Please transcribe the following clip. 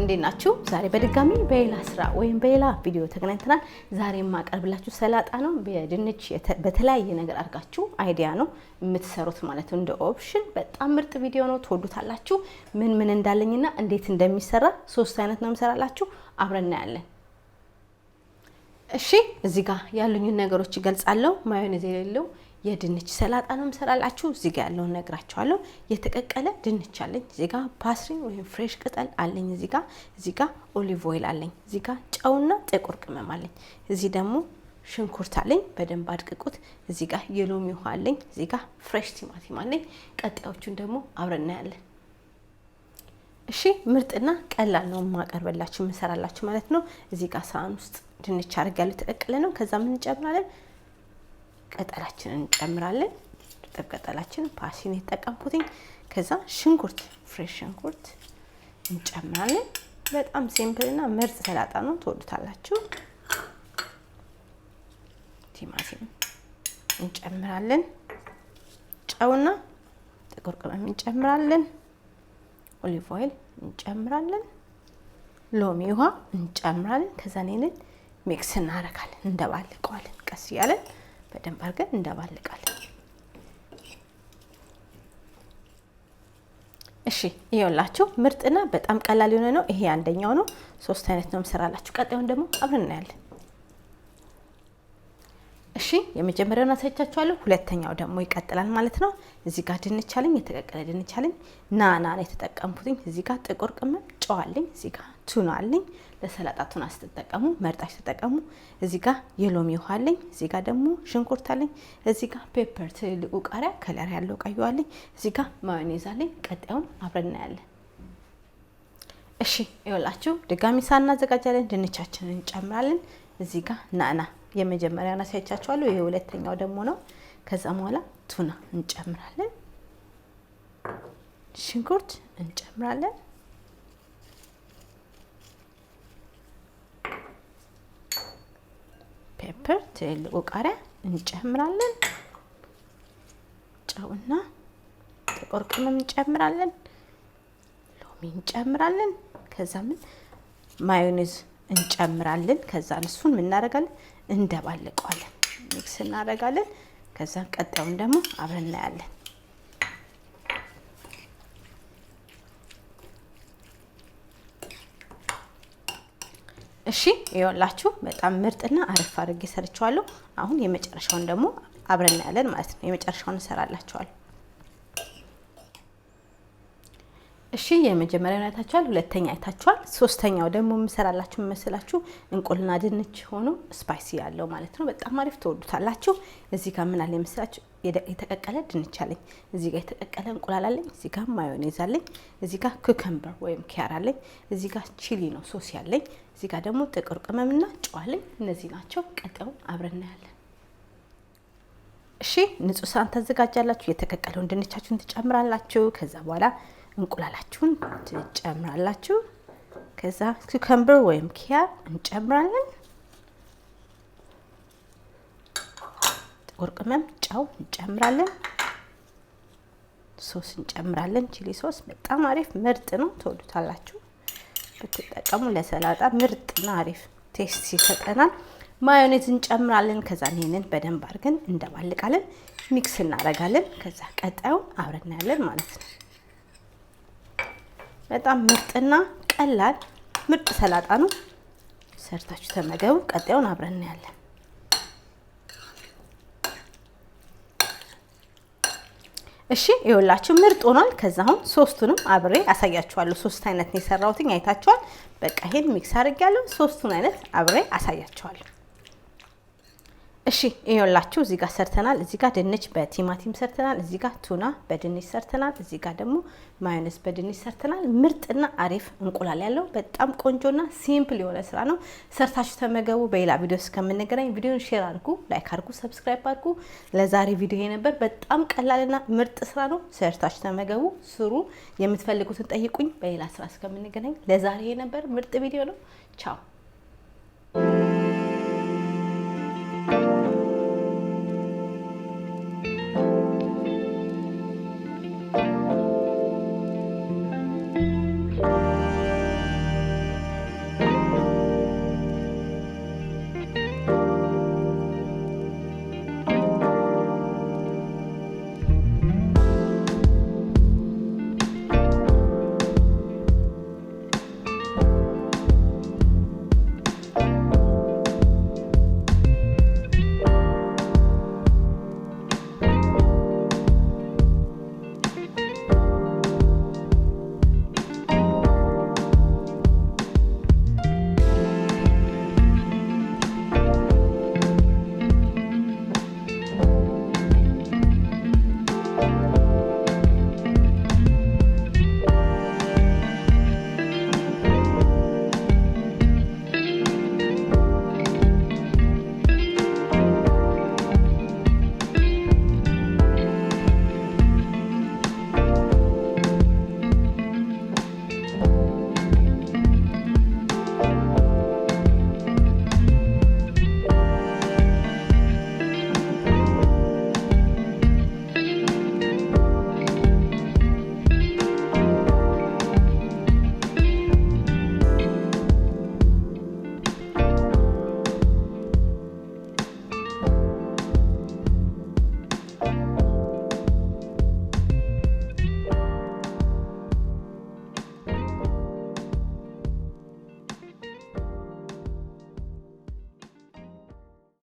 እንዴናችሁ? ዛሬ በድጋሚ በሌላ ስራ ወይም በሌላ ቪዲዮ ተገናኝተናል። ዛሬ ማቀርብላችሁ ሰላጣ ነው። በድንች በተለያየ ነገር አድርጋችሁ አይዲያ ነው የምትሰሩት ማለት ነው። እንደ ኦፕሽን በጣም ምርጥ ቪዲዮ ነው። ትወዱታላችሁ። ምን እንዳለኝና እንዴት እንደሚሰራ ሶስት አይነት ነው የምሰራላችሁ። አብረን እናያለን። እሺ፣ እዚህ ጋር ያሉኝን ነገሮች ይገልጻለሁ። ማዮኔዝ የሌለው የድንች ሰላጣ ነው የምሰራላችሁ። እዚህ ጋር ያለውን ነግራችኋለሁ። የተቀቀለ ድንች አለኝ። እዚህ ጋር ፓስሪ ወይም ፍሬሽ ቅጠል አለኝ። እዚህ ጋር ኦሊቭ ኦይል አለኝ። እዚህ ጋር ጨውና ጥቁር ቅመም አለኝ። እዚህ ደግሞ ሽንኩርት አለኝ። በደንብ አድቅቁት። እዚህ ጋር የሎሚ ውሃ አለኝ። እዚህ ጋር ፍሬሽ ቲማቲም አለኝ። ቀጣዮቹን ደግሞ አብረን እናያለን። እሺ፣ ምርጥና ቀላል ነው ማቀርበላችሁ የምሰራላችሁ ማለት ነው። እዚህ ጋር ሳህን ውስጥ ድንች አድርጋለሁ። የተቀቀለ ነው። ከዛ ምን እንጨምራለን? ቅጠላችንን እንጨምራለን። ጥብ ቅጠላችን ፓሲን የተጠቀምኩትኝ። ከዛ ሽንኩርት ፍሬሽ ሽንኩርት እንጨምራለን። በጣም ሲምፕልና ምርጥ ሰላጣ ነው። ትወዱታላችሁ። ቲማቲም እንጨምራለን። ጨውና ጥቁር ቅመም እንጨምራለን። ኦሊቭ ኦይል እንጨምራለን። ሎሚ ውሃ እንጨምራለን። ከዛ ነን ሚክስ እናደርጋለን። እንደባልቀዋለን። ቀስ እያለን በደንብ አድርገን እንደባልቃለን። እሺ፣ ይኸውላችሁ ምርጥና በጣም ቀላል የሆነ ነው። ይሄ አንደኛው ነው። ሶስት አይነት ነው የምሰራላችሁ። ቀጣዩን ደግሞ አብረን እናያለን። እሺ፣ የመጀመሪያውን አሳይቻችኋለሁ። ሁለተኛው ደግሞ ይቀጥላል ማለት ነው። እዚህ ጋር ድንች አለኝ። የተቀቀለ ድንች አለኝ። ናና ነው የተጠቀምኩትኝ። እዚህ ጋር ጥቁር ቅመም፣ ጨው አለኝ። እዚህ ጋር ቱና አለኝ። ለሰላጣ ቱና ስትጠቀሙ መርጣችሁ ተጠቀሙ። እዚህ ጋር የሎሚ ውሃ አለኝ። እዚህ ጋር ደግሞ ሽንኩርት አለኝ። እዚህ ጋር ፔፐር ትልቁ ቃሪያ ከለር ያለው ቀዩ አለኝ። እዚህ ጋር ማዮኔዝ አለኝ። ቀጣዩን አብረን እናያለን። እሺ፣ ይኸውላችሁ ድጋሚ ሳናዘጋጃለን። ድንቻችንን እንጨምራለን። እዚህ ጋር ናና የመጀመሪያውን አሳይቻችኋለሁ። ይሄ ሁለተኛው ደግሞ ነው። ከዛ በኋላ ቱና እንጨምራለን። ሽንኩርት እንጨምራለን። ፔፐር ትልቁ ቃሪያ እንጨምራለን። ጨውና ጥቁር ቅመም እንጨምራለን። ሎሚ እንጨምራለን። ከዛ ማዮኔዝ እንጨምራለን። ከዛ እሱን ምን እናደርጋለን? እንደባልቀዋለን። ሚክስ እናደርጋለን። ከዛ ቀጣዩን ደግሞ አብረን እናያለን። እሺ፣ ይኸውላችሁ በጣም ምርጥና አሪፍ አድርጌ ሰርቻለሁ። አሁን የመጨረሻውን ደግሞ አብረን እናያለን ማለት ነው። የመጨረሻውን እንሰራላችኋለሁ። እሺ፣ የመጀመሪያውን አይታችኋል። ሁለተኛ አይታችኋል። ሶስተኛው ደግሞ የምሰራላችሁ መስላችሁ እንቁላልና ድንች ሆኖ ስፓይሲ ያለው ማለት ነው። በጣም አሪፍ ትወዱታላችሁ። እዚህ ጋር ምን አለ መስላችሁ? የተቀቀለ ድንች አለኝ። እዚህ ጋር የተቀቀለ እንቁላል አለኝ። እዚህ ጋር ማዮኔዝ አለኝ። እዚህ ጋር ኩከምበር ወይም ኪያር አለኝ። እዚህ ጋር ቺሊ ነው ሶስ ያለኝ። እዚህ ጋር ደግሞ ጥቁር ቅመምና ጨው አለኝ። እነዚህ ናቸው። ቀጣዩን አብረን እናያለን። እሺ፣ ንጹህ ሳህን ታዘጋጃላችሁ። የተቀቀለውን ድንቻችሁን ትጨምራላችሁ። ከዛ በኋላ እንቁላላችሁን ትጨምራላችሁ። ከዛ ኩከምበር ወይም ኪያር እንጨምራለን። ጥቁር ቅመም፣ ጨው እንጨምራለን። ሶስ እንጨምራለን። ቺሊ ሶስ በጣም አሪፍ ምርጥ ነው። ትወዱታላችሁ። ብትጠቀሙ ለሰላጣ ምርጥና አሪፍ ቴስት ይሰጠናል። ማዮኔዝ እንጨምራለን። ከዛ ይሄንን በደንብ አድርገን እንደባልቃለን። ሚክስ እናደርጋለን። ከዛ ቀጣዩን አብረን እናያለን ማለት ነው። በጣም ምርጥና ቀላል ምርጥ ሰላጣ ነው። ሰርታችሁ ተመገቡ። ቀጣዩን አብረን እናያለን። እሺ፣ ይኸውላችሁ ምርጥ ሆኗል። ከዛ አሁን ሶስቱንም አብሬ አሳያችኋለሁ። ሶስት አይነት ነው የሰራሁትኝ አይታችኋል። በቃ ይሄን ሚክስ አድርጌያለሁ። ሶስቱን አይነት አብሬ አሳያችኋለሁ። እሺ፣ ይኸውላችሁ እዚህ ጋር ሰርተናል። እዚህ ጋር ድንች በቲማቲም ሰርተናል። እዚህ ጋር ቱና በድንች ሰርተናል። እዚህ ጋር ደግሞ ማዮኔዝ በድንች ሰርተናል። ምርጥና አሪፍ እንቁላል ያለው በጣም ቆንጆና ሲምፕል የሆነ ስራ ነው። ሰርታችሁ ተመገቡ። በሌላ ቪዲዮ እስከምንገናኝ ቪዲዮን ሼር አድርጉ፣ ላይክ አድርጉ፣ ሰብስክራይብ አድርጉ። ለዛሬ ቪዲዮ ነበር። በጣም ቀላልና ምርጥ ስራ ነው። ሰርታችሁ ተመገቡ፣ ስሩ። የምትፈልጉትን ጠይቁኝ። በሌላ ስራ እስከምንገናኝ ለዛሬ ነበር። ምርጥ ቪዲዮ ነው። ቻው።